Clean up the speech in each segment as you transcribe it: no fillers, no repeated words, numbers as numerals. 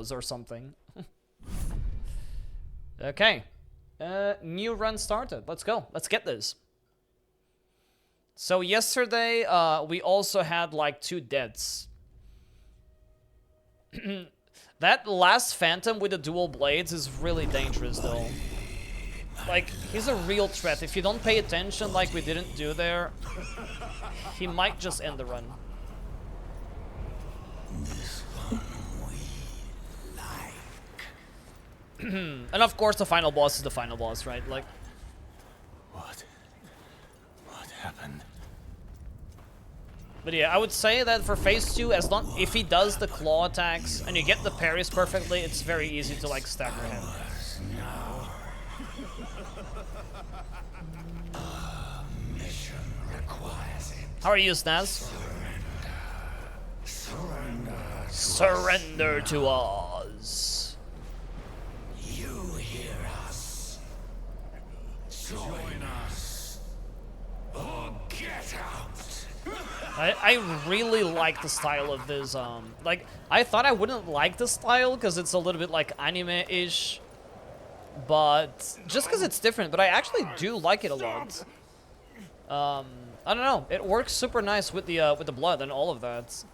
heroes or something. Okay. New run started. Let's go. Let's get this. So yesterday, we also had like 2 deaths. That last Phantom with the dual blades is really dangerous though. Like, he's a real threat. If you don't pay attention like we didn't do there, he might just end the run. This one we like. And of course the final boss is the final boss, right? Like, What happened? but yeah, I would say that for phase 2, as long if he does the claw attacks and you get the parries perfectly, it's very easy to like stagger him. Mission requires it. How are you, Snaz? Surrender to us. You hear us. Join us. Or get out. I really like the style of this. Like, I thought I wouldn't like the style because it's a little bit like anime-ish, but just because it's different. But I actually do like it a lot. I don't know. It works super nice with the blood and all of that.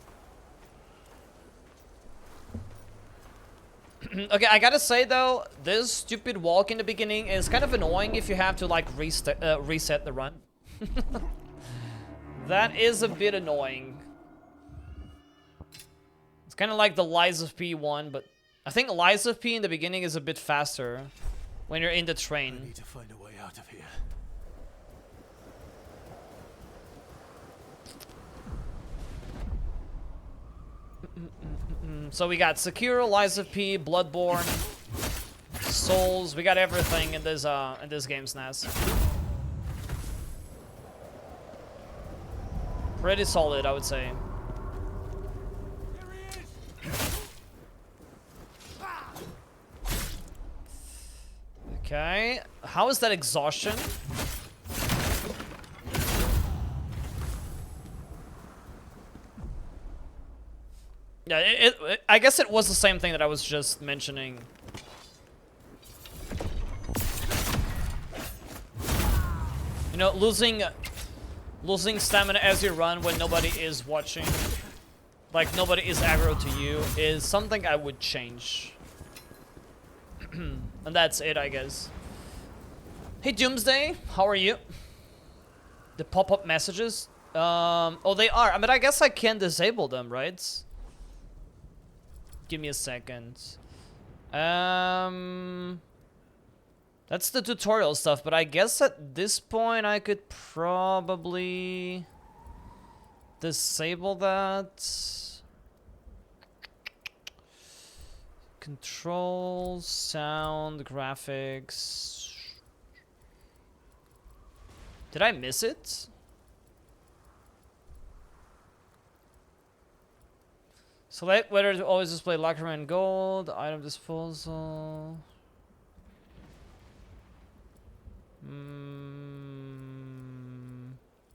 Okay, I gotta say though, this stupid walk in the beginning is kind of annoying if you have to like reset the run. That is a bit annoying. It's kind of like the Lies of P one, but I think Lies of P in the beginning is a bit faster when you're in the train. I need to find a way out of here. So we got Sekiro, Lies of P, Bloodborne, Souls. We got everything in this game, Snaz. Pretty solid, I would say. Okay, how is that exhaustion? Yeah, I guess it was the same thing that I was just mentioning. You know, losing stamina as you run when nobody is watching, like nobody is aggro to you, is something I would change. And that's it, I guess. Hey Doomsday, how are you? The pop-up messages? Oh, they are. I mean, I guess I can disable them, right? Give me a second. That's the tutorial stuff, but I guess at this point I could probably disable that. Controls, sound, graphics. Did I miss it? Select whether to always display lacquer and gold, item disposal.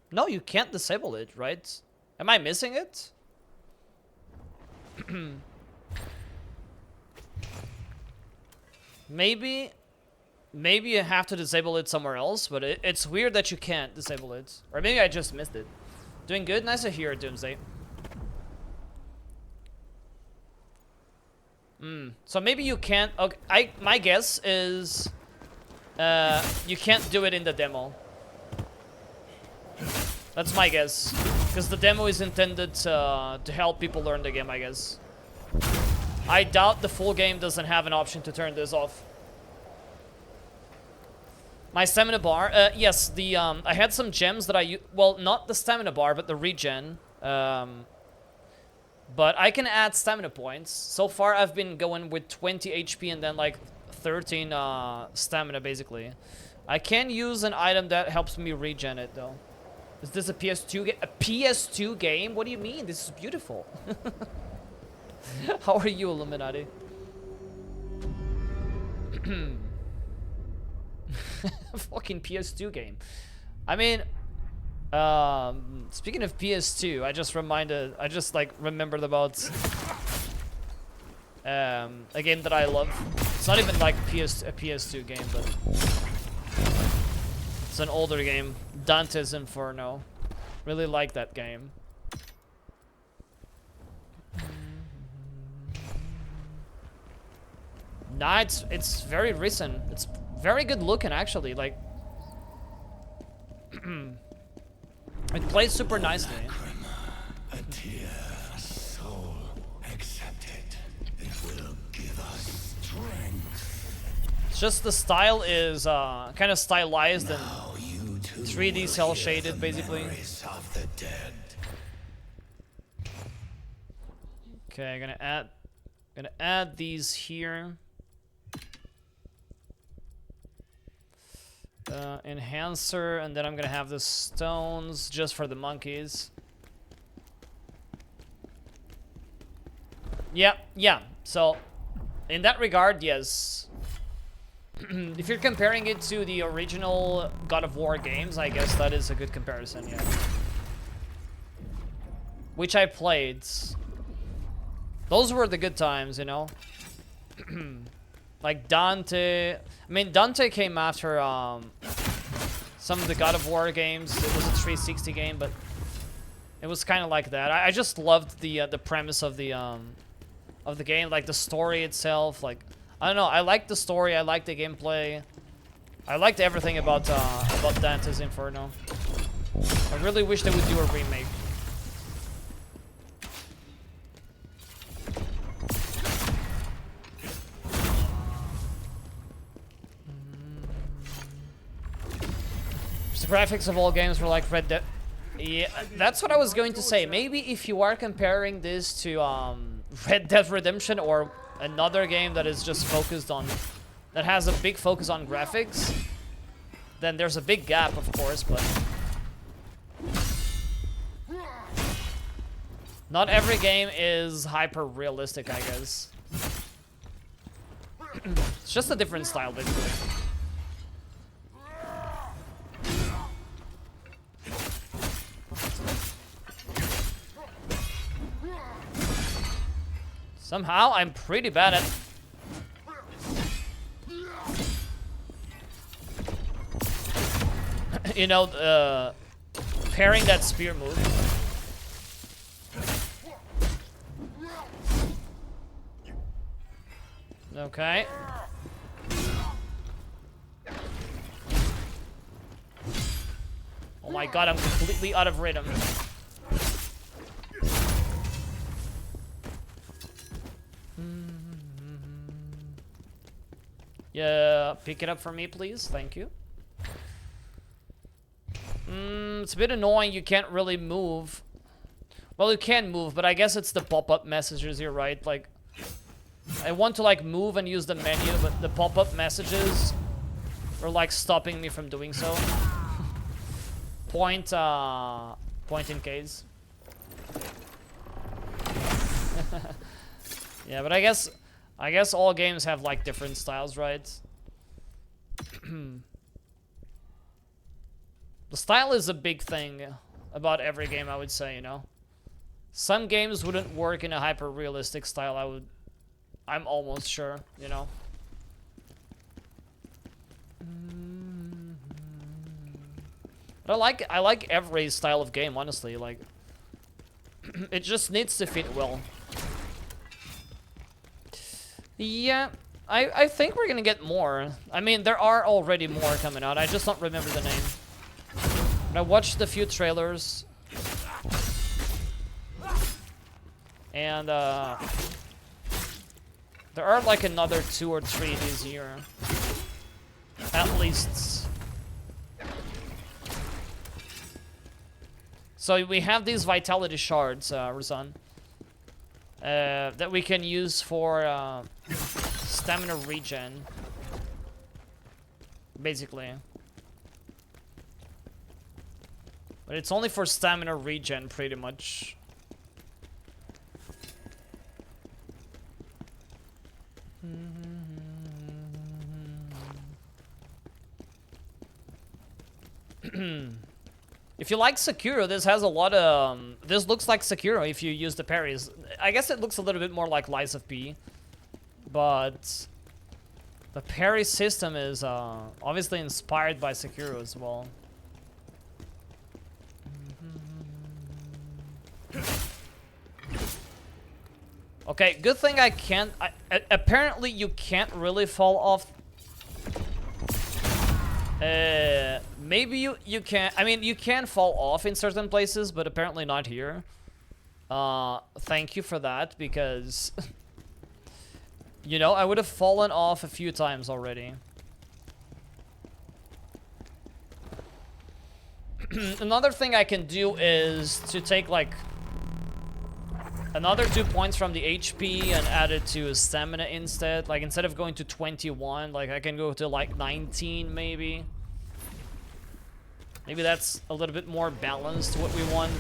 No, you can't disable it, right? Am I missing it? Maybe you have to disable it somewhere else, but it's weird that you can't disable it. Or maybe I just missed it. Doing good? Nice to hear, Doomsday. So maybe you can't... Okay, my guess is... you can't do it in the demo. That's my guess. Because the demo is intended to help people learn the game, I guess. I doubt the full game doesn't have an option to turn this off. My stamina bar, yes, the I had some gems that well, not the stamina bar, but the regen. But I can add stamina points. So far, I've been going with 20 HP and then like 13 stamina, basically. I can use an item that helps me regen it, though. Is this a PS2 game? A PS2 game? What do you mean? This is beautiful. How are you, Illuminati? Fucking PS2 game. I mean, speaking of PS2, I just remembered about A game that I love. It's not even like a PS2 game, but it's an older game. Dante's Inferno. Really like that game. Nah, it's very recent. It's very good looking actually. Like it plays super nicely. A tear, a soul, accept it. It will give us strength. It's just the style is kind of stylized and Now you too 3D will cell hear shaded the basically. memories of the dead. Okay, gonna add these here. Enhancer, and then I'm gonna have the stones just for the monkeys. Yeah. So, in that regard, yes. If you're comparing it to the original God of War games, I guess that is a good comparison, yeah. Which I played. Those were the good times, you know? Like Dante. I mean, Dante came after some of the God of War games. It was a 360 game, but it was kind of like that. I just loved the premise of the game, like the story itself. Like, I don't know. I liked the story. I liked the gameplay. I liked everything about Dante's Inferno. I really wish they would do a remake. The graphics of all games were like Red Dead. Yeah, that's what I was going to say. Maybe if you are comparing this to Red Dead Redemption or another game that is just focused on, that has a big focus on graphics, then there's a big gap, of course, but not every game is hyper realistic, I guess. It's just a different style, basically. Somehow, I'm pretty bad at... you know, pairing that spear move. Okay. Oh my god, I'm completely out of rhythm. Yeah, pick it up for me, please. Thank you. It's a bit annoying. You can't really move. Well, you can move, but I guess it's the pop-up messages. You're right. Like, I want to like move and use the menu, but the pop-up messages are like stopping me from doing so. Point in case. Yeah, but I guess all games have like different styles, right? The style is a big thing about every game, I would say, you know. Some games wouldn't work in a hyper realistic style, I'm almost sure, you know. But I like every style of game, honestly, like it just needs to fit well. Yeah, I think we're gonna get more. I mean, there are already more coming out. I just don't remember the name. I watched a few trailers. And, there are like another 2 or 3 this year. At least. So we have these vitality shards, Razan. That we can use for stamina regen, basically. But it's only for stamina regen, pretty much. If you like Sekiro, this has a lot of... this looks like Sekiro if you use the parries. I guess it looks a little bit more like Lies of P. but the parry system is obviously inspired by Sekiro as well. Okay, good thing I can't. Apparently, you can't really fall off. Maybe you can. I mean, you can fall off in certain places, but apparently not here. Thank you for that, because you know, I would have fallen off a few times already. Another thing I can do is to take like another 2 points from the HP and add it to stamina instead. Like, instead of going to 21, like I can go to like 19 maybe. Maybe that's a little bit more balanced what we want.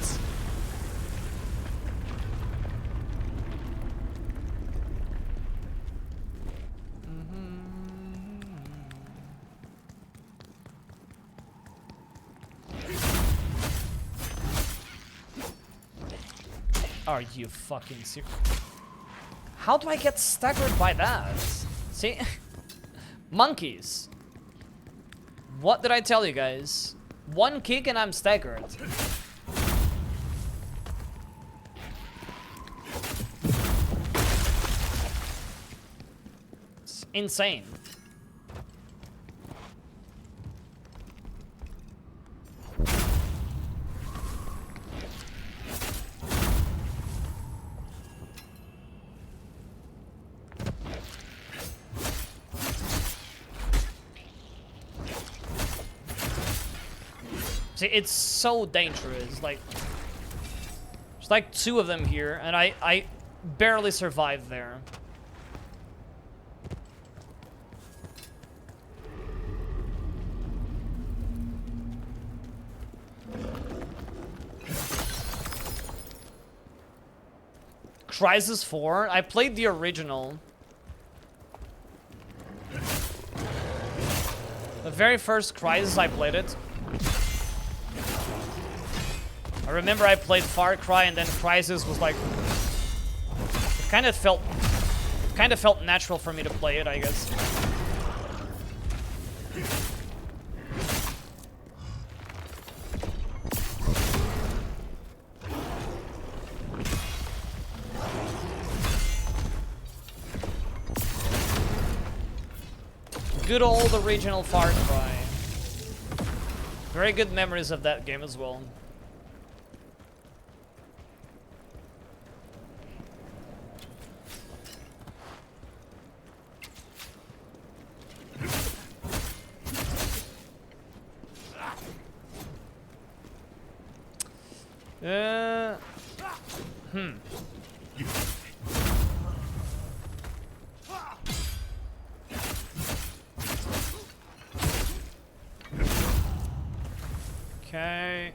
Are you fucking serious? How do I get staggered by that? See? Monkeys. What did I tell you guys? One kick and I'm staggered. It's insane. It's so dangerous. Like, there's like 2 of them here, and I barely survived there. Crysis 4? I played the original. The very first Crysis I played it. I remember I played Far Cry, and then Crysis was like, it kind of felt natural for me to play it, I guess. Good old original Far Cry. Very good memories of that game as well. Okay.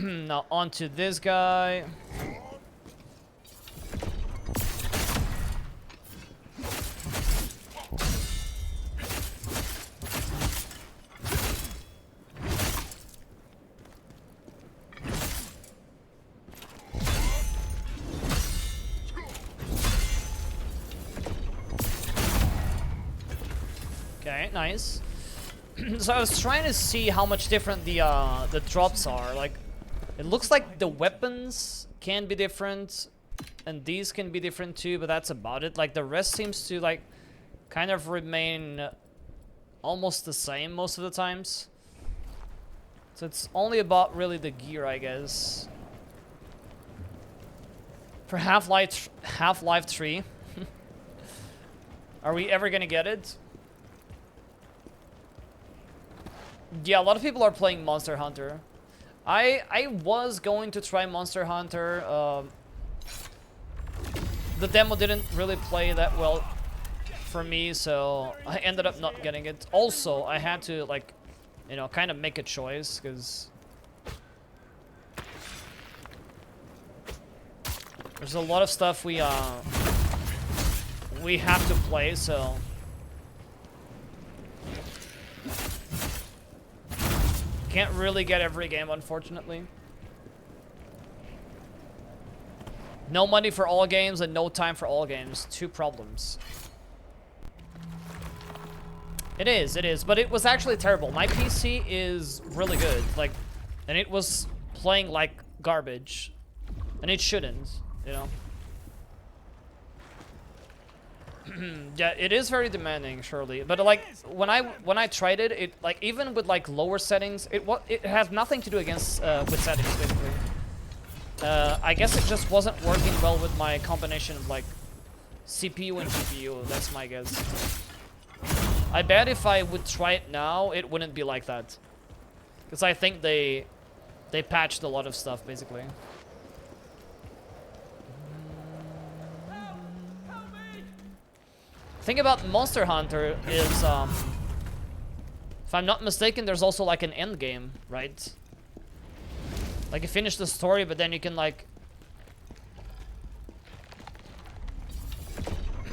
Now onto this guy. Okay, nice. So I was trying to see how much different the drops are. Like, it looks like the weapons can be different, and these can be different too, but that's about it. Like, the rest seems to like kind of remain almost the same most of the times. So it's only about really the gear, I guess. For Half-Life 3. Are we ever gonna get it? Yeah, a lot of people are playing Monster Hunter. I was going to try Monster Hunter. The demo didn't really play that well for me, so I ended up not getting it. Also, I had to, like, you know, kind of make a choice, because there's a lot of stuff we have to play, so can't really get every game, unfortunately. No money for all games and no time for all games. Two problems. It is, but it was actually terrible. My PC is really good, like, and it was playing like garbage, and it shouldn't, you know. Yeah, it is very demanding, surely, but like when I tried it, it like even with like lower settings, it has nothing to do against with settings basically. I guess it just wasn't working well with my combination of like CPU and GPU. That's my guess. I bet if I would try it now, it wouldn't be like that. Because I think they patched a lot of stuff, basically. The thing about Monster Hunter is, if I'm not mistaken, there's also like an end game, right? Like you finish the story, but then you can like...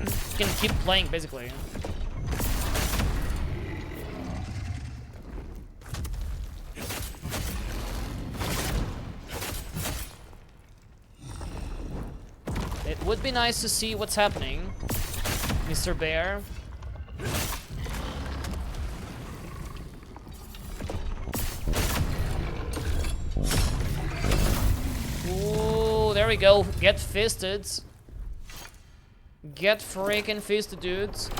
you can keep playing, basically. It would be nice to see what's happening, Mr. Bear. Ooh, there we go. Get fisted. Get freaking fisted, dudes.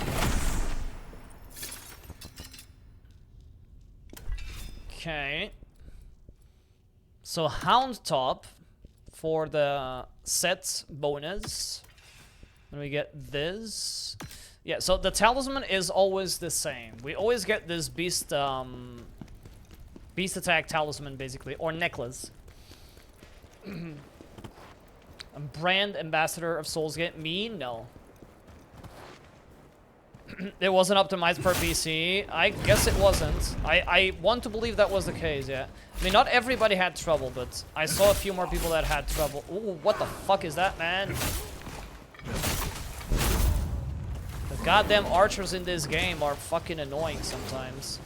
Okay. So Hound Top for the set bonus. Then we get this. Yeah, so the talisman is always the same. We always get this beast attack talisman, basically, or necklace. A brand ambassador of Soulsgate. Me? No. It wasn't optimized for PC. I guess it wasn't. I want to believe that was the case, yeah. I mean, not everybody had trouble, but I saw a few more people that had trouble. Ooh, what the fuck is that, man? The goddamn archers in this game are fucking annoying sometimes.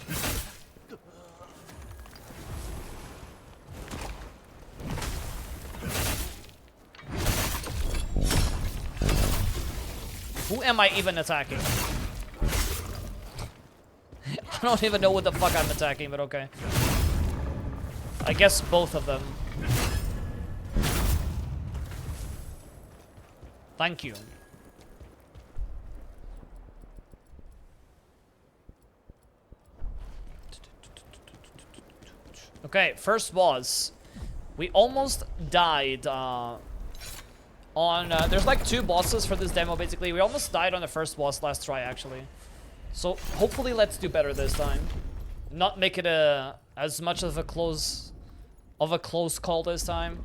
Who am I even attacking? I don't even know what the fuck I'm attacking, but okay. I guess both of them. Thank you. Okay, first boss. We almost died on... there's like 2 bosses for this demo, basically. We almost died on the first boss last try, actually. So hopefully let's do better this time. Not make it as much of a close call this time.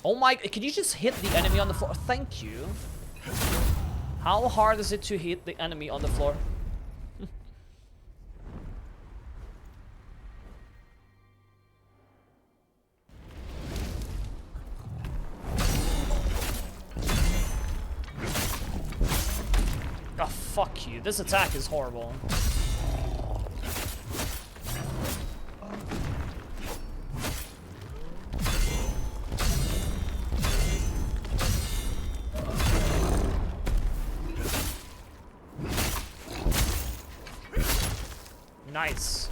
Oh my, can you just hit the enemy on the floor? Thank you. How hard is it to hit the enemy on the floor? Oh, fuck you. This attack is horrible. Nice.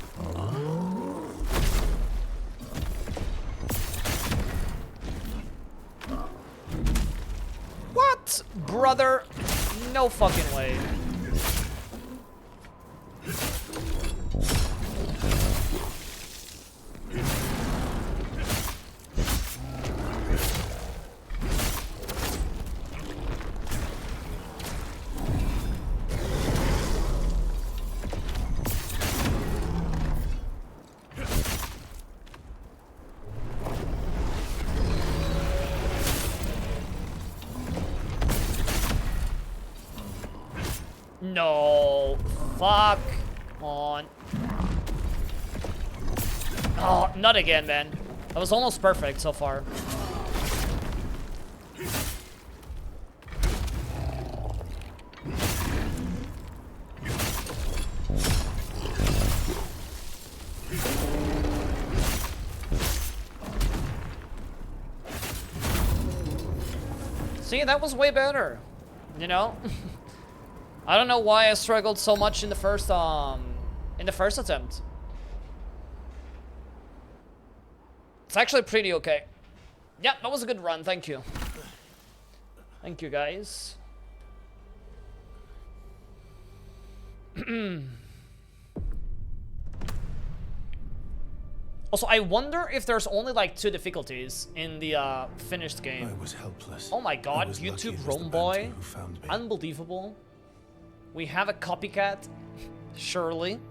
What? Brother? No fucking way. No. Fuck on. Oh, not again, man. That was almost perfect so far. See, that was way better. You know? I don't know why I struggled so much in the first attempt. It's actually pretty okay. Yeah, that was a good run, thank you. Thank you, guys. Also, I wonder if there's only like 2 difficulties in the finished game. I was helpless. Oh my god, I was lucky YouTube it was Rome the Boy. banter who found me. Unbelievable. We have a copycat. Surely.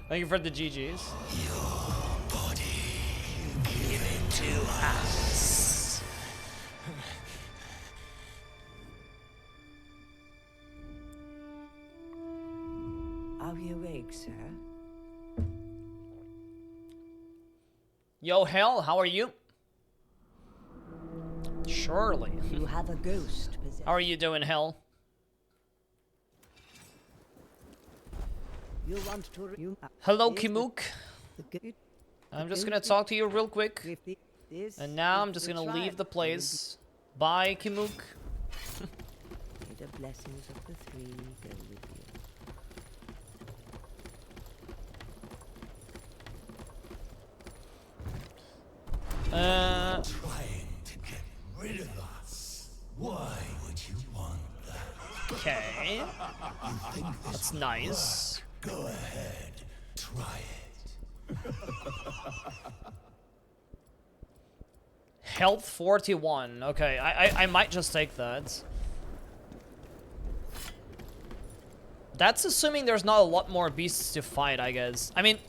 Thank you for the GGs. Your body, give it to us. Are we awake, sir? Yo, Hell, how are you? Surely. You have a ghost possessed. How are you doing, Hell? You want to Hello, Is Kimuk. I'm just gonna talk to you real quick. And now I'm just gonna leave the place. Bye, Kimuk. May the blessings of the three go with you. Trying to get rid of us. Why would you want that? Okay. That's nice. Go ahead, try it. Health 41. Okay, I might just take that. That's assuming there's not a lot more beasts to fight, I guess. I mean,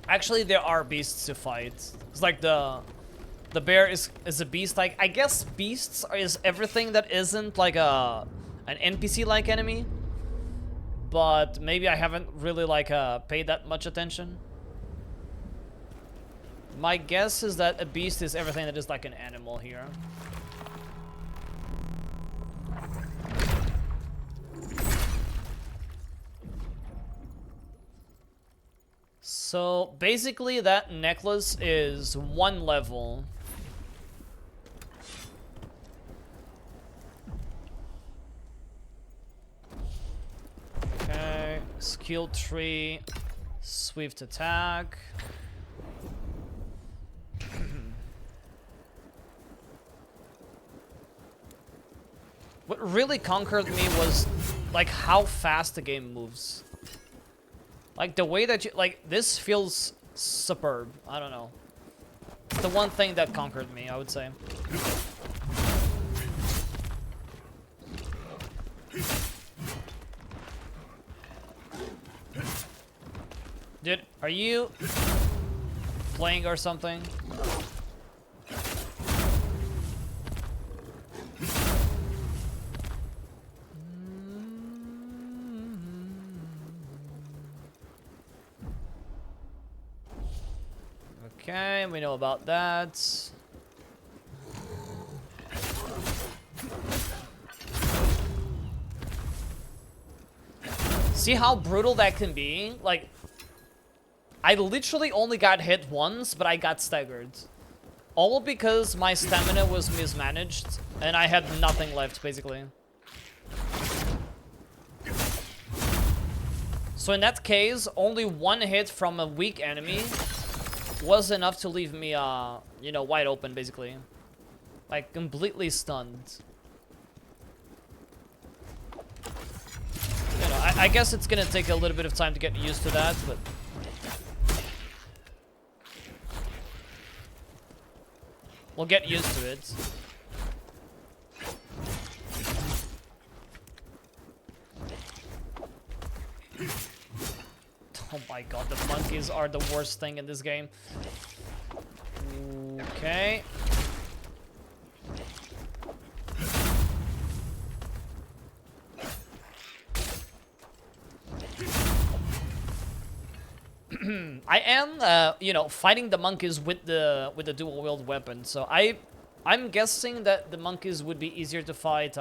actually there are beasts to fight. It's like the bear is a beast. Like, I guess beasts is everything that isn't like an NPC like enemy. But maybe I haven't really like paid that much attention. My guess is that a beast is everything that is like an animal here. So basically that necklace is 1 level. Okay, skill tree, swift attack. What really conquered me was like how fast the game moves. Like the way that you, like, this feels superb. I don't know. It's the one thing that conquered me, I would say. Dude, are you playing or something? Okay, we know about that. See how brutal that can be? Like, I literally only got hit once, but I got staggered. All because my stamina was mismanaged, and I had nothing left, basically. So in that case, only 1 hit from a weak enemy was enough to leave me, you know, wide open, basically. Like, completely stunned. You know, I guess it's gonna take a little bit of time to get used to that, but... we'll get used to it. Oh my god, the monkeys are the worst thing in this game. Okay. I am, you know, fighting the monkeys with the dual wield weapon. So I'm guessing that the monkeys would be easier to fight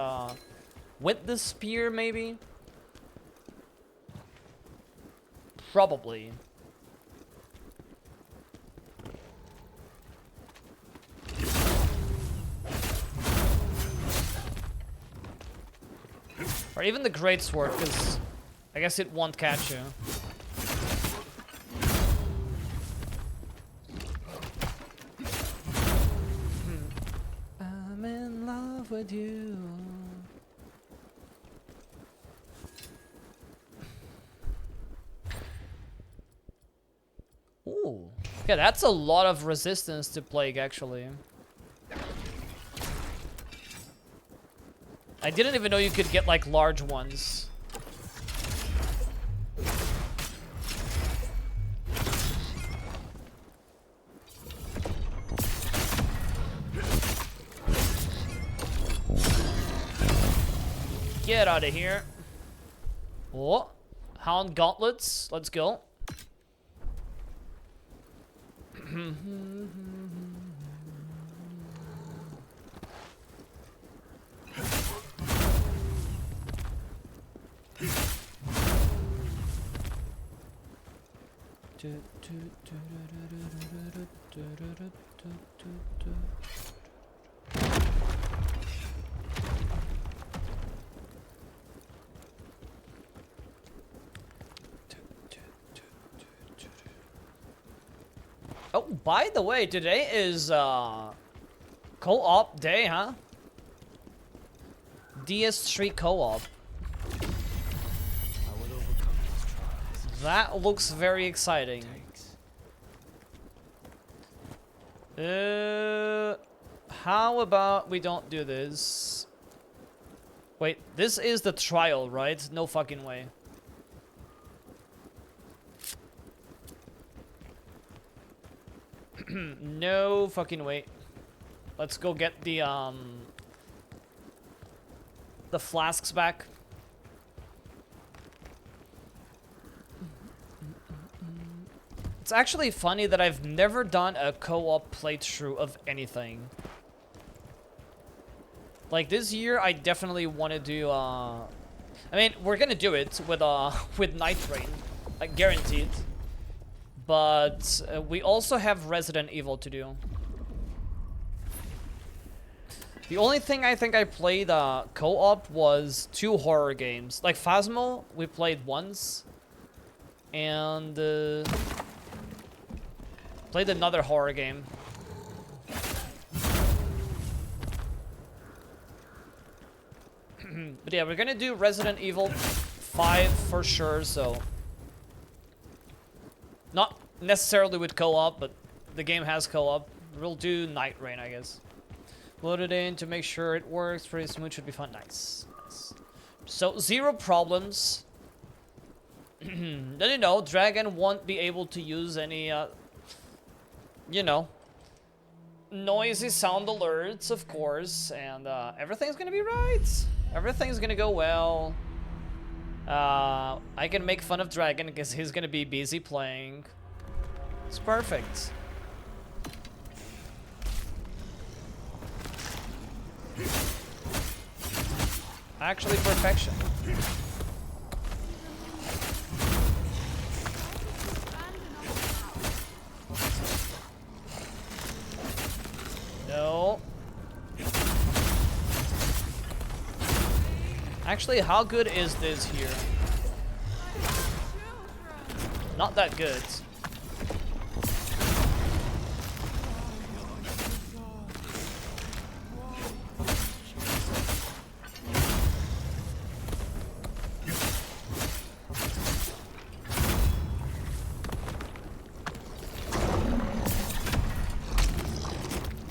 with the spear, maybe. Probably. Or even the greatsword, because I guess it won't catch you. I'm in love with you. Ooh. Yeah, that's a lot of resistance to plague, actually. I didn't even know you could get, like, large ones. Get out of here. Oh, Hound Gauntlets. Let's go. Oh, by the way, today is co-op day, huh? DS3 co-op. That looks very exciting. How about we don't do this? Wait, this is the trial, right? No fucking way. No fucking way. Let's go get the flasks back. It's actually funny that I've never done a co-op playthrough of anything. Like this year, I definitely want to do. I mean, we're gonna do it with with Night Rain, like guaranteed. But we also have Resident Evil to do. The only thing I think I played co-op was 2 horror games. Like Phasmo, we played once, and played another horror game. But yeah, we're gonna do Resident Evil 5 for sure, so... Not necessarily with co-op, but the game has co-op. We'll do Night Rain, I guess. Load it in to make sure it works. Pretty smooth, should be fun. Nice. Nice. So, 0 problems. Then you know, Dragon won't be able to use any, you know, noisy sound alerts, of course, and everything's gonna be right. Everything's gonna go well. I can make fun of Dragon because he's gonna be busy playing. It's perfect. Actually, perfection. No. Actually, how good is this here? Not that good.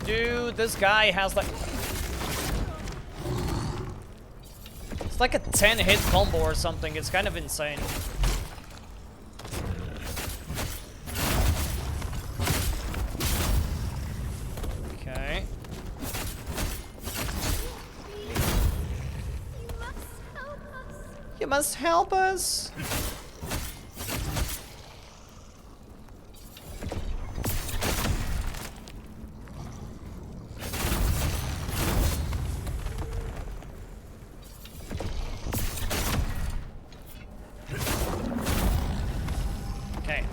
Dude, this guy has like... It's like a 10-hit combo or something. It's kind of insane. Okay. You must help us.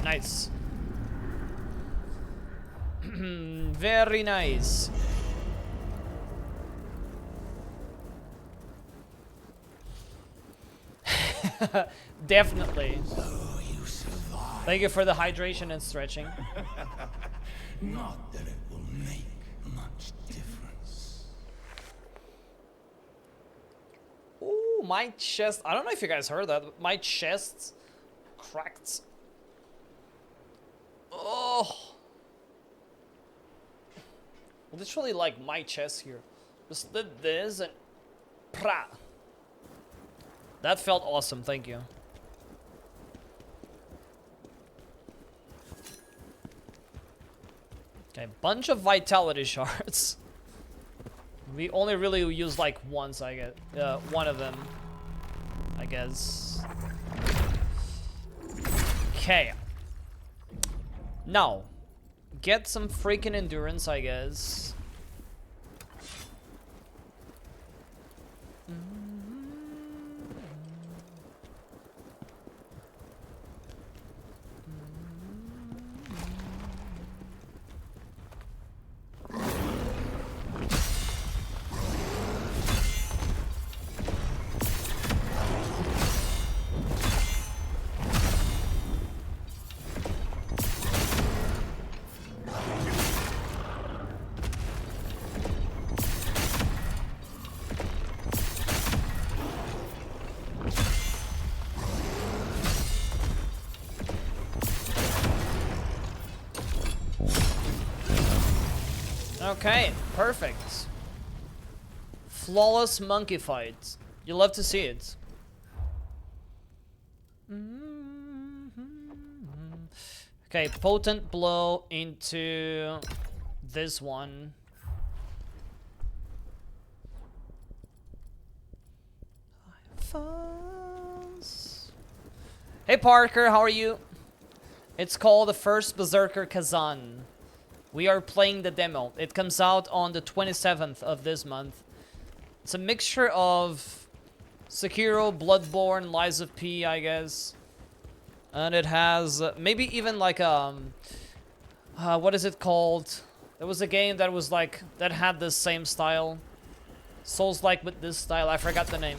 Nice. Very nice. Definitely. So you survive. Thank you for the hydration and stretching. Not that it will make much difference. Ooh, my chest. I don't know if you guys heard that, but my chest cracked. Oh. Literally like my chest here. Just did this and pra. That felt awesome, thank you. Okay, bunch of vitality shards. We only really use like once, I get one of them, I guess. Okay. Now, get some freaking endurance, I guess. Okay, perfect. Flawless monkey fight. You love to see it. Okay, potent blow into this one. Hey Parker, how are you? It's called the first Berserker Khazan. We are playing the demo. It comes out on the 27th of this month. It's a mixture of Sekiro, Bloodborne, Lies of P, I guess. And it has maybe even like what is it called? There was a game that was like that had the same style. Souls-like with this style. I forgot the name.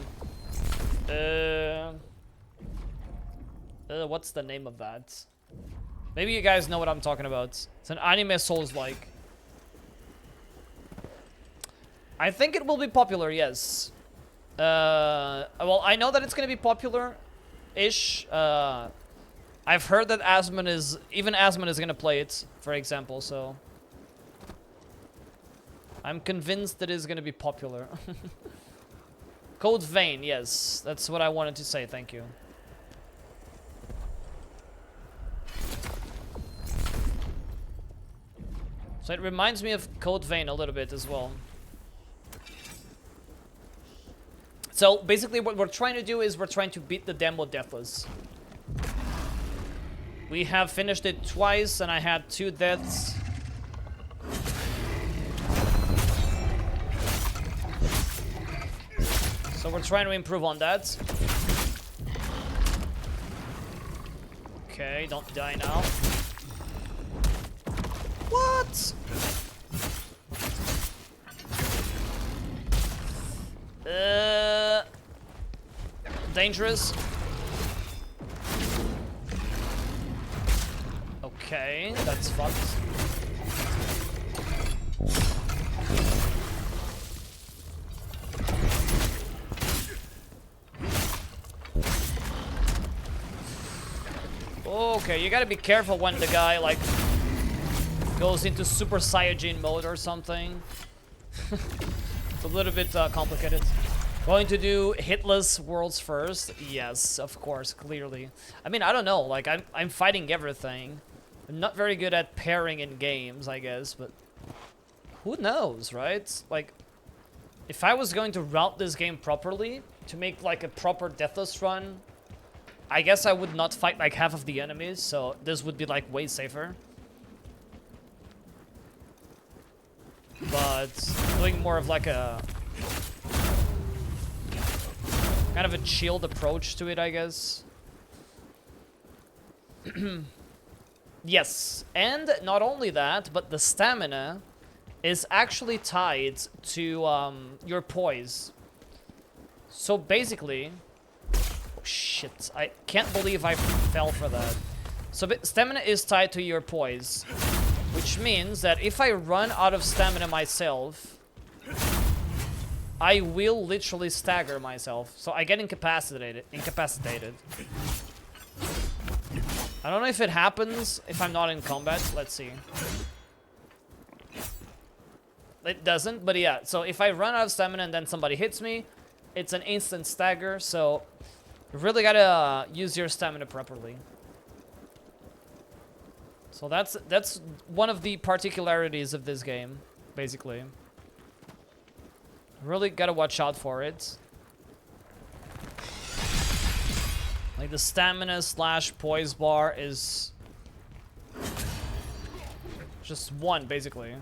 What's the name of that? Maybe you guys know what I'm talking about. It's an anime Souls-like. I think it will be popular, yes. Well, I know that it's gonna be popular-ish. I've heard that even Asmon is gonna play it, for example, so... I'm convinced that it's gonna be popular. Code Vein, yes. That's what I wanted to say, thank you. So it reminds me of Code Vein a little bit as well. So basically what we're trying to do is we're trying to beat the demo Deathless. We have finished it twice and I had 2 deaths. So we're trying to improve on that. Okay, don't die now. What? Dangerous. Okay, that's fucked. Okay, you gotta be careful when the guy, like, goes into Super Saiyajin mode or something. It's a little bit complicated. Going to do hitless worlds first? Yes, of course, clearly. I mean, I don't know, like, I'm fighting everything. I'm not very good at pairing in games, I guess, but... who knows, right? Like, if I was going to route this game properly, to make, like, a proper Deathless run, I guess I would not fight, like, half of the enemies, so this would be, like, way safer. But doing more of, like, a... kind of a chilled approach to it, I guess. Yes, and not only that, but the stamina is actually tied to your poise. So basically... oh, shit. Shit, I can't believe I fell for that. So stamina is tied to your poise, which means that if I run out of stamina myself, I will literally stagger myself. So I get incapacitated. I don't know if it happens if I'm not in combat. Let's see. It doesn't, but yeah. So if I run out of stamina and then somebody hits me, it's an instant stagger. So you really gotta use your stamina properly. So that's one of the particularities of this game, basically. Really gotta watch out for it. Like the stamina / poise bar is just 1, basically.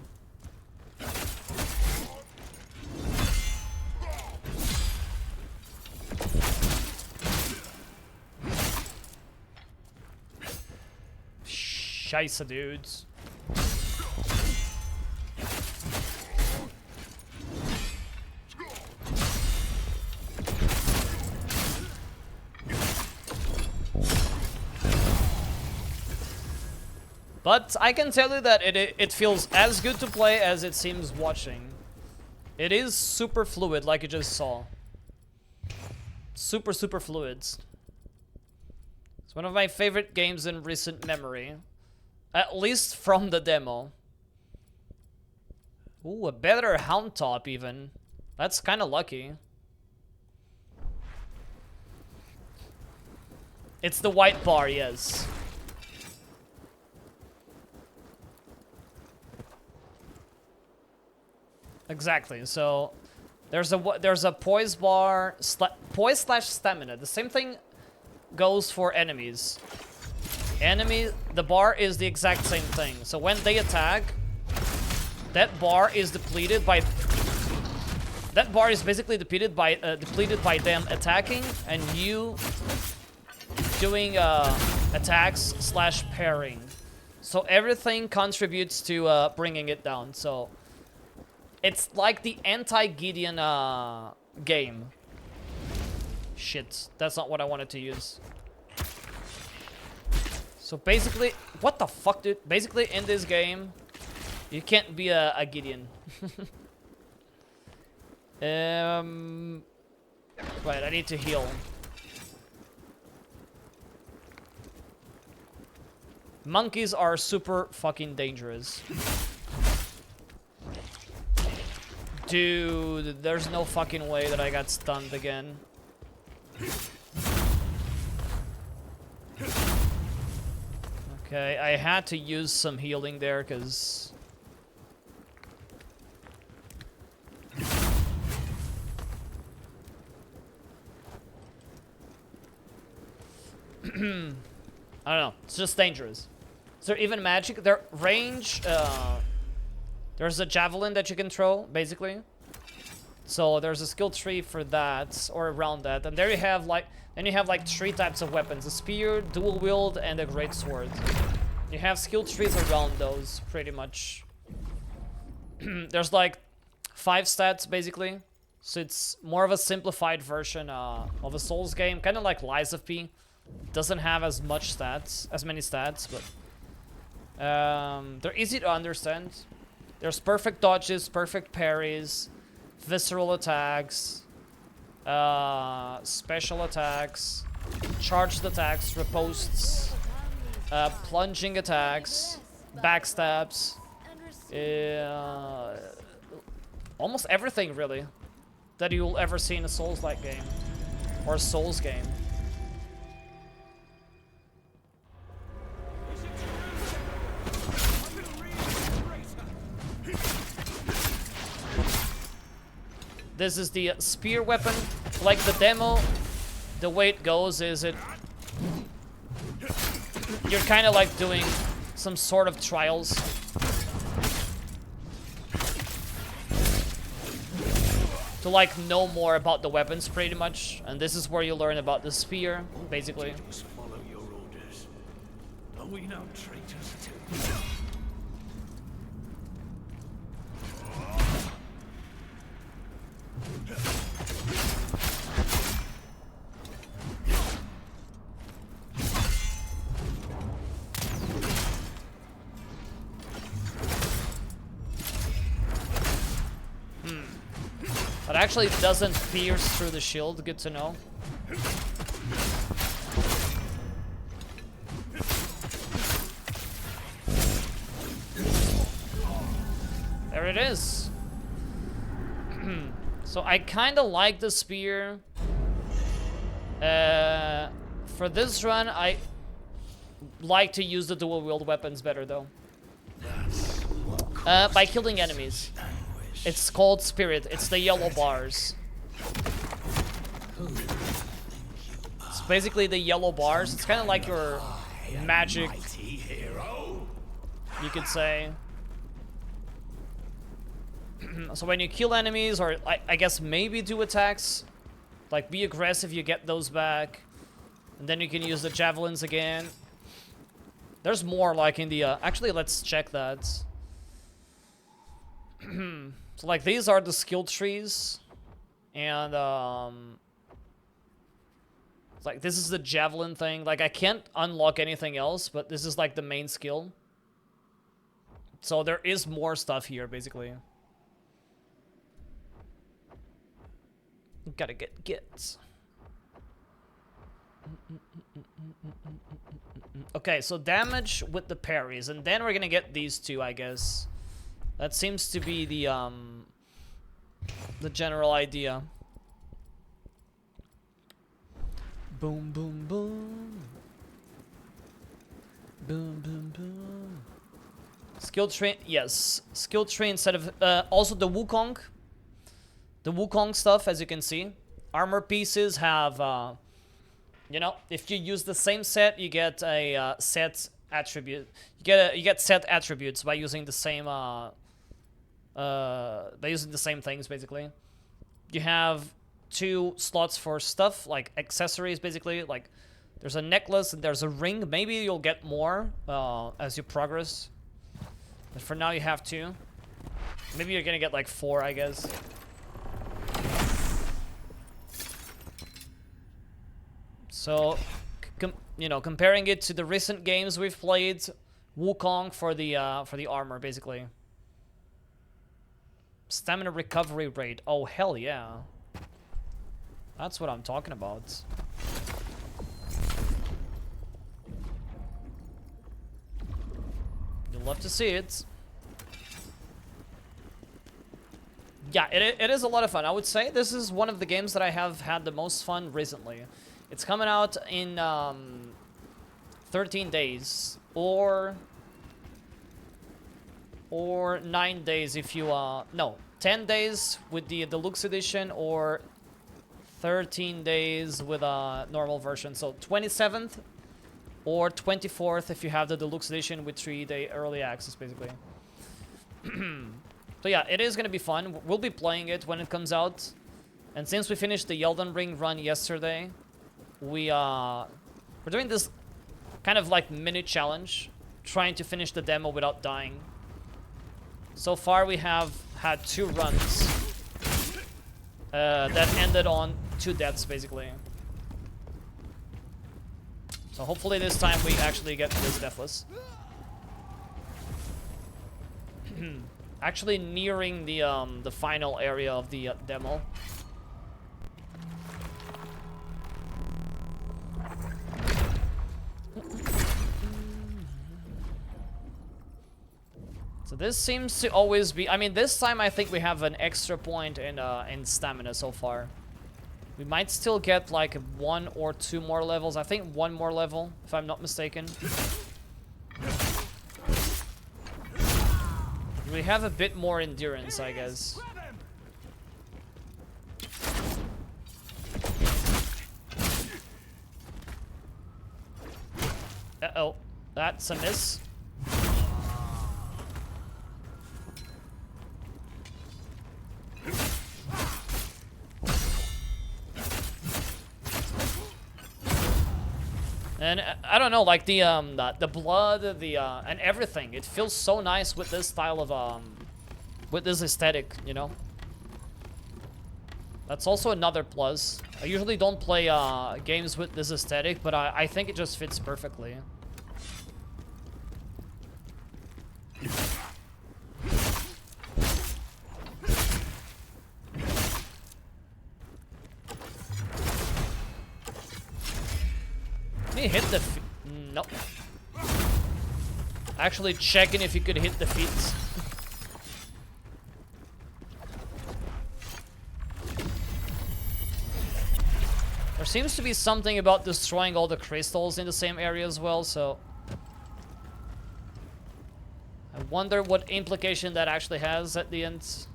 Scheisse, dudes. But I can tell you that it feels as good to play as it seems watching. It is super fluid, like you just saw. Super fluid. It's one of my favorite games in recent memory. At least from the demo. Ooh, a better Hound Top even. That's kind of lucky. It's the white bar, yes. Exactly. So there's a poise bar, poise / stamina. The same thing goes for enemies. The bar is the exact same thing. So when they attack, that bar is depleted by. That bar is basically depleted by them attacking and you doing attacks / parrying. So everything contributes to bringing it down. So it's like the anti-Gideon game. Shit, that's not what I wanted to use. So basically, what the fuck, dude? Basically, in this game, you can't be a Gideon. Right, I need to heal. Monkeys are super fucking dangerous. Dude, there's no fucking way that I got stunned again. Okay, I had to use some healing there, because... I don't know, it's just dangerous. Is there even magic? There, range, there's a javelin that you can throw, basically. So there's a skill tree for that, or around that. And there you have like, then you have like 3 types of weapons: a spear, dual wield, and a great sword. You have skill trees around those, pretty much. There's like 5 stats, basically. So it's more of a simplified version of a Souls game, kind of like Lies of P. Doesn't have as many stats, but they're easy to understand. There's perfect dodges, perfect parries, visceral attacks, special attacks, charged attacks, ripostes, plunging attacks, backstabs, almost everything really that you'll ever see in a Souls-like game or a Souls game. This is the spear weapon. Like the demo, the way it goes is you're kind of like doing some sort of trials. To like know more about the weapons, pretty much. And this is where you learn about the spear, basically. Just follow your orders. Are we no traitors too? actually doesn't pierce through the shield. Good to know. There it is. So I kind of like the spear. For this run, I like to use the dual wield weapons better though. By killing enemies. It's called Spirit. It's the yellow bars. It's basically the yellow bars. It's kind of like your magic, you could say. So when you kill enemies, or I guess maybe do attacks, like be aggressive, you get those back. And then you can use the javelins again. There's more like in the... actually, let's check that. So like these are the skill trees. And like this is the javelin thing. Like I can't unlock anything else, but this is like the main skill. So there is more stuff here, basically. Gotta get gets. Okay, so damage with the parries, and then we're gonna get these two, I guess. That seems to be the general idea. Boom, boom, boom. Boom, boom, boom. Skill tree, yes. Skill tree instead of, also the Wukong. The Wukong stuff, as you can see. Armor pieces have, you know, if you use the same set, you get a set attribute. You get set attributes by using the same things, basically. You have 2 slots for stuff like accessories, basically. Like there's a necklace and there's a ring. Maybe you'll get more as you progress. But for now, you have 2. Maybe you're gonna get like 4, I guess. So, you know, comparing it to the recent games we've played, Wukong for the armor, basically. Stamina recovery rate. Oh, hell yeah. That's what I'm talking about. You'll love to see it. Yeah, it is a lot of fun. I would say this is one of the games that I have had the most fun recently. It's coming out in 13 days or 9 days if you no, 10 days with the deluxe edition or 13 days with a normal version. So 27th or 24th if you have the deluxe edition with 3-day early access, basically. So yeah, it is going to be fun. We'll be playing it when it comes out. And since we finished the Elden Ring run yesterday, we're doing this kind of like mini challenge, trying to finish the demo without dying. So far we have had 2 runs that ended on 2 deaths, basically. So hopefully this time we actually get this Deathless. Actually nearing the final area of the demo. So this seems to always be... I mean, this time I think we have an extra point in stamina so far. We might still get like 1 or 2 more levels. I think 1 more level, if I'm not mistaken. We have a bit more endurance, I guess. Uh-oh. That's a miss. And I don't know, like the blood, and everything. It feels so nice with this style of with this aesthetic, you know. That's also another plus. I usually don't play games with this aesthetic, but I think it just fits perfectly. he hit the feet? Nope. Actually checking if he could hit the feet. There seems to be something about destroying all the crystals in the same area as well, so... I wonder what implication that actually has at the end.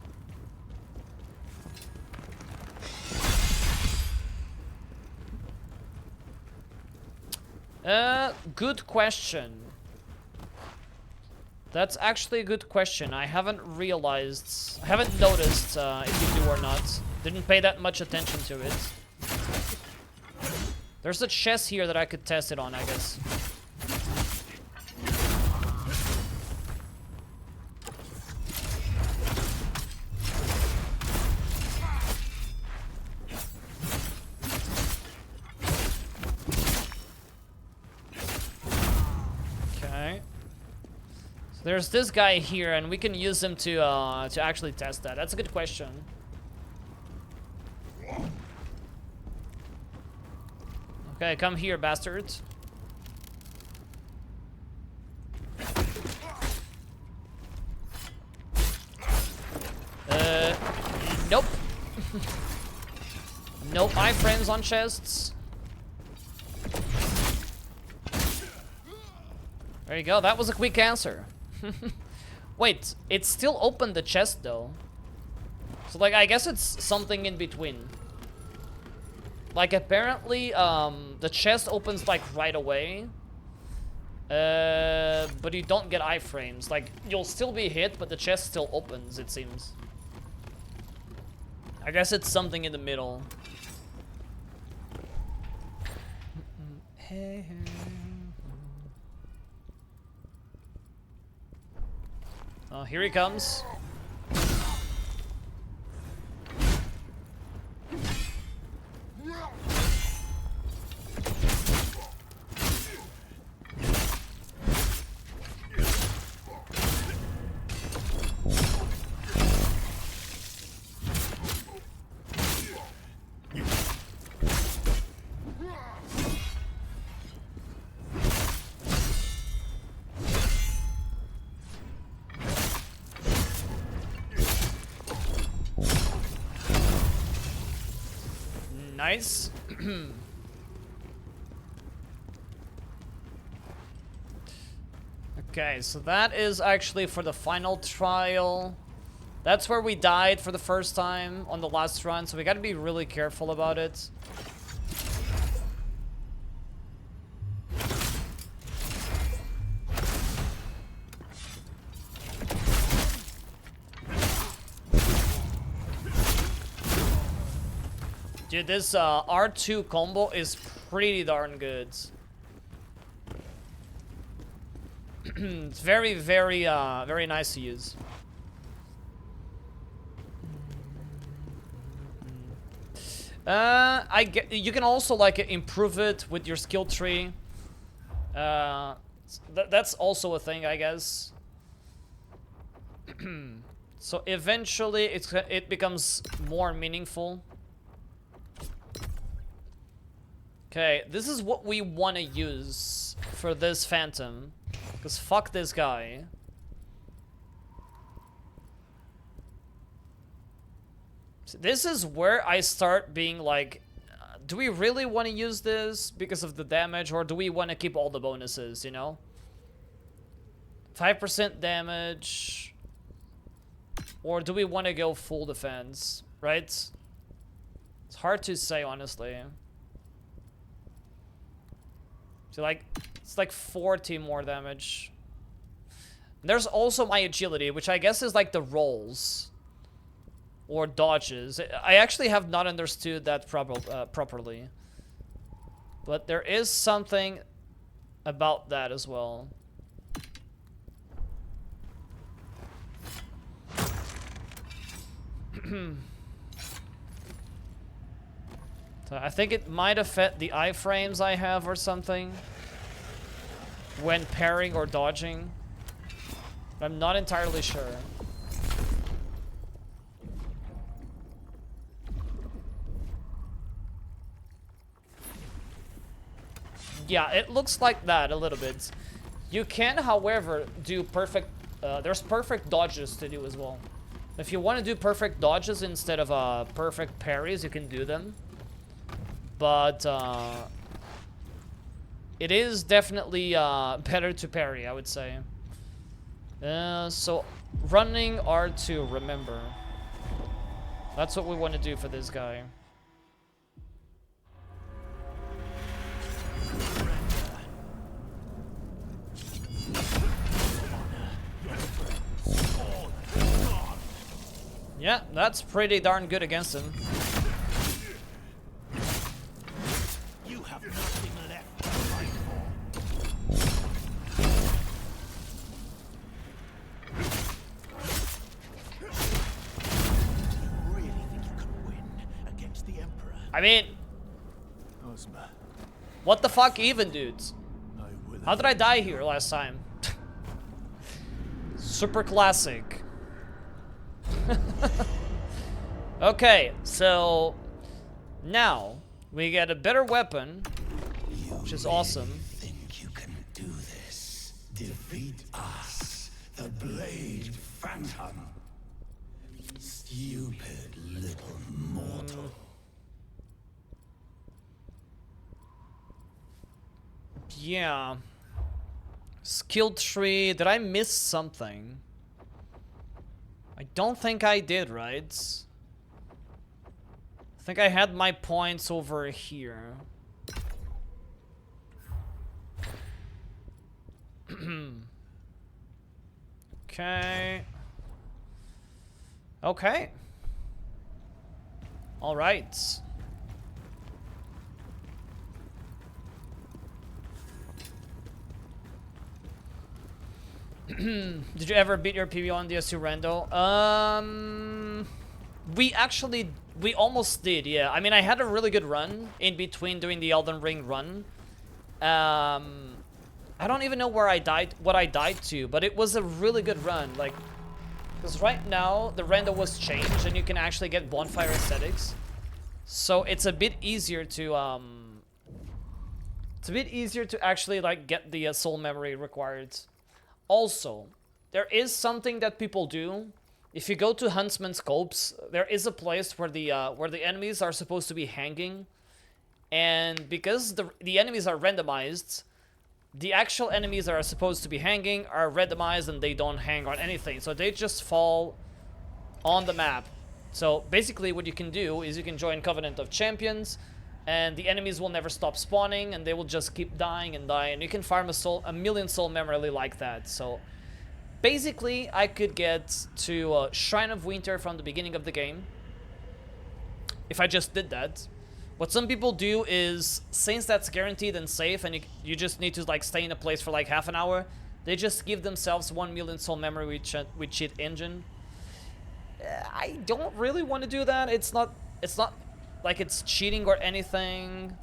Good question. That's actually a good question. I haven't realized... I haven't noticed if you do or not. Didn't pay that much attention to it. There's a chest here that I could test it on, I guess. Okay. So there's this guy here, and we can use him to actually test that. That's a good question. Okay, come here, bastards. Nope. Nope, iframes on chests. There you go, that was a quick answer. Wait, it still opened the chest though. So like, I guess it's something in between. Like, apparently, the chest opens, like, right away. But you don't get iframes. Like, you'll still be hit, but the chest still opens, it seems. I guess it's something in the middle. Oh, here he comes. Nice. Okay, so that is actually for the final trial. That's where we died for the first time on the last run, so we gotta be really careful about it. Dude, this R2 combo is pretty darn good. It's very, very, very nice to use. You can also like improve it with your skill tree. That's also a thing, I guess. So eventually, it becomes more meaningful. Okay, this is what we want to use for this Phantom. Because fuck this guy. So this is where I start being like, do we really want to use this because of the damage, or do we want to keep all the bonuses, you know? 5% damage. Or do we want to go full defense, right? It's hard to say, honestly. So like, it's like 40 more damage. There's also my agility, which I guess is like the rolls. Or dodges. I actually have not understood that properly. But there is something about that as well. So I think it might affect the iframes I have or something when parrying or dodging. But I'm not entirely sure. Yeah, it looks like that a little bit. You can, however, do perfect... there's perfect dodges to do as well. If you want to do perfect dodges instead of perfect parries, you can do them. But it is definitely better to parry, I would say. So running R2, remember. That's what we want to do for this guy. Yeah, that's pretty darn good against him. You have nothing left to fight for. You really think you can win against the Emperor? I mean, Ozma, what the fuck even, dudes? I will. How did I die here last time? Super classic. Okay, so now we get a better weapon, which is awesome. Think you can do this? Defeat us, the Blade Phantom. Stupid little mortal. Yeah. Skill tree. Did I miss something? I don't think I did, right? I think I had my points over here. Okay. Okay. All right. Did you ever beat your PB on DS2 Rando? We almost did, yeah. I mean, I had a really good run in between doing the Elden Ring run. I don't even know where I died, what I died to, but it was a really good run. Like, because right now the render was changed and you can actually get bonfire aesthetics, so it's a bit easier to actually like get the soul memory required. Also, there is something that people do. If you go to Huntsman Scopes, there is a place where the enemies are supposed to be hanging, and because the enemies are randomized, the actual enemies that are supposed to be hanging are randomized and they don't hang on anything, so they just fall on the map. So basically what you can do is you can join Covenant of Champions, and the enemies will never stop spawning and they will just keep dying and dying. You can farm a million soul memory like that. So basically I could get to Shrine of Winter from the beginning of the game if I just did that. What some people do is, since that's guaranteed and safe and you just need to like stay in a place for like half an hour, they just give themselves 1 million soul memory with cheat engine. I don't really want to do that. It's not like it's cheating or anything,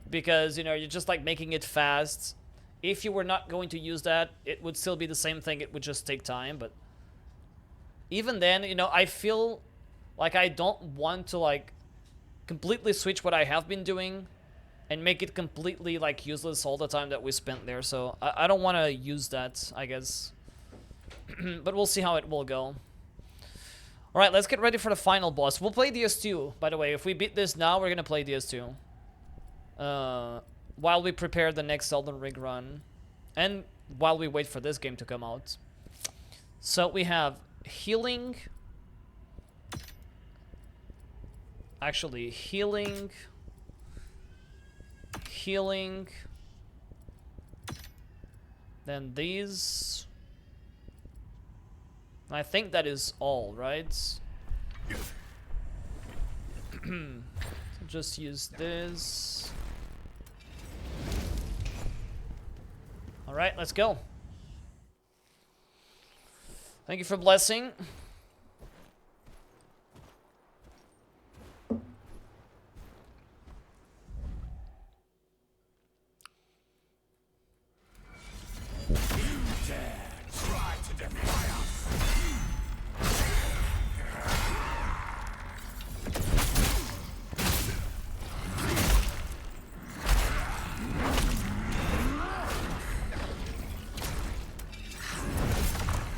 because you know, you're just like making it fast. If you were not going to use that, it would still be the same thing. It would just take time. But even then, you know, I feel like I don't want to like completely switch what I have been doing and make it completely like useless all the time that we spent there. So I don't want to use that, I guess. But we'll see how it will go. Alright, let's get ready for the final boss. We'll play DS2, by the way. If we beat this now, we're gonna play DS2. While we prepare the next Elden Ring run. And while we wait for this game to come out. So we have healing. Actually, healing. Healing. Then these. I think that is all, right? So just use this. Alright, let's go. Thank you for blessing.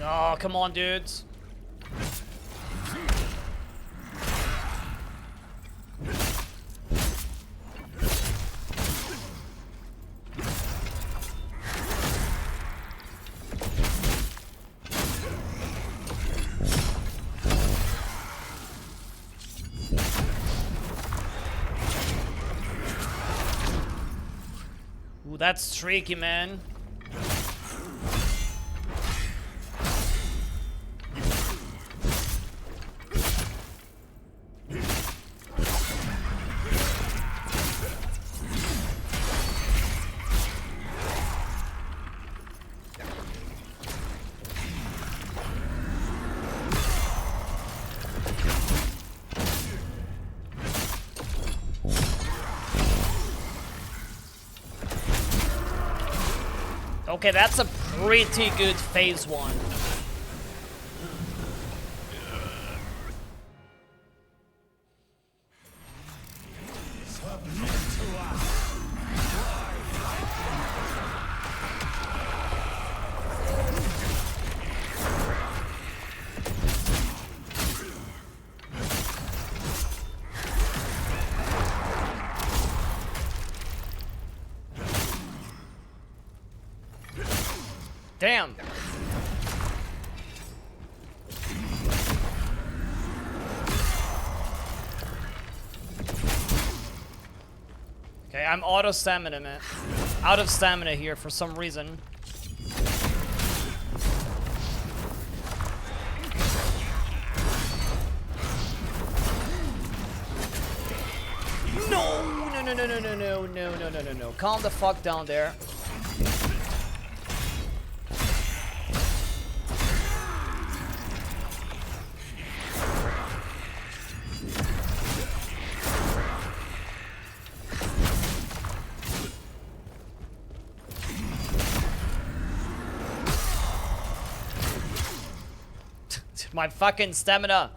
Oh, come on, dudes. Ooh, that's tricky, man. Okay, that's a pretty good phase one. Damn. Okay, I'm auto stamina, man. Out of stamina here for some reason. No. Calm the fuck down there. My fucking stamina.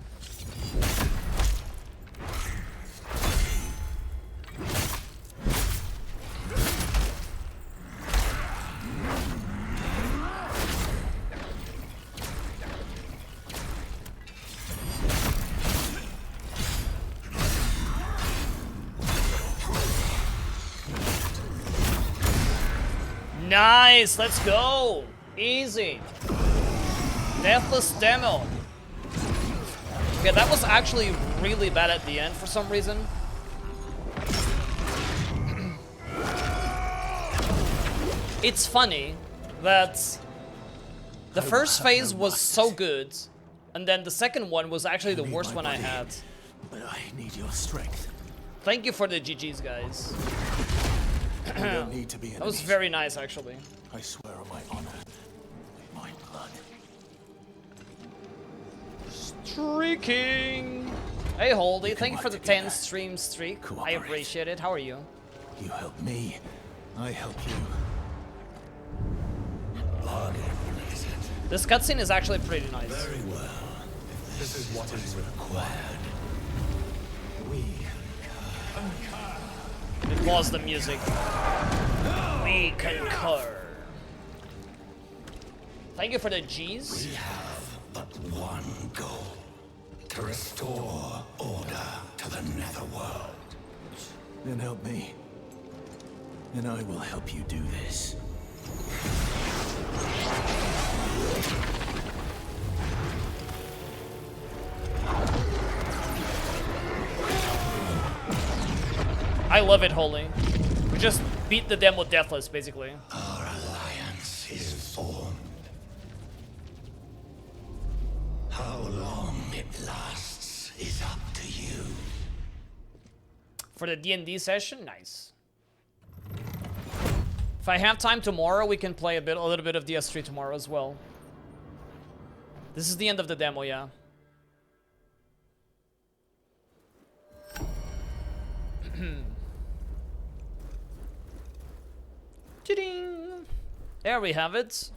Nice, let's go. Easy. Deathless demo. Okay, that was actually really bad at the end for some reason. It's funny that the first phase was so good, and then the second one was actually the worst one I had. But I need your strength. Thank you for the GGs, guys. You don't need to be That was very nice, actually. I swear on my honor, my blood. Streaking. Hey, Holdy, thank you for the 10 stream streak. I Cooperate. appreciate it. How are you? You help me, I help you. This cutscene is actually pretty nice. Very well. This is what is required. We It was the music. We concur. Thank you for the G's. have but one goal. To restore order to the netherworld. Then help me. And I will help you do this. I love it, Holy. We just beat the demo Deathless, basically. Our alliance is formed. How long it lasts is up to you. For the D&D session, nice. If I have time tomorrow, we can play a little bit of DS3 tomorrow as well. This is the end of the demo, yeah. Ta-ding! There we have it.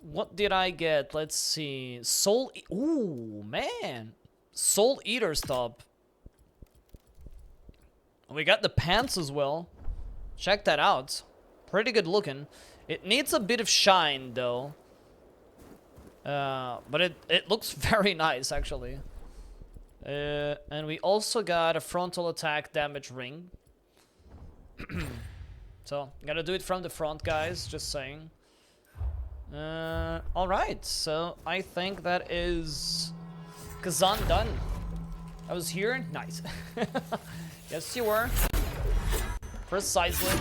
What did I get? Let's see. Ooh, man. Soul Eater Stop. We got the pants as well. Check that out. pretty good looking. It needs a bit of shine though. But it looks very nice actually. And we also got a frontal attack damage ring. So, gotta do it from the front, guys, just saying. Alright, so I think that is Khazan done. I was here? Nice. Yes, you were. Precisely.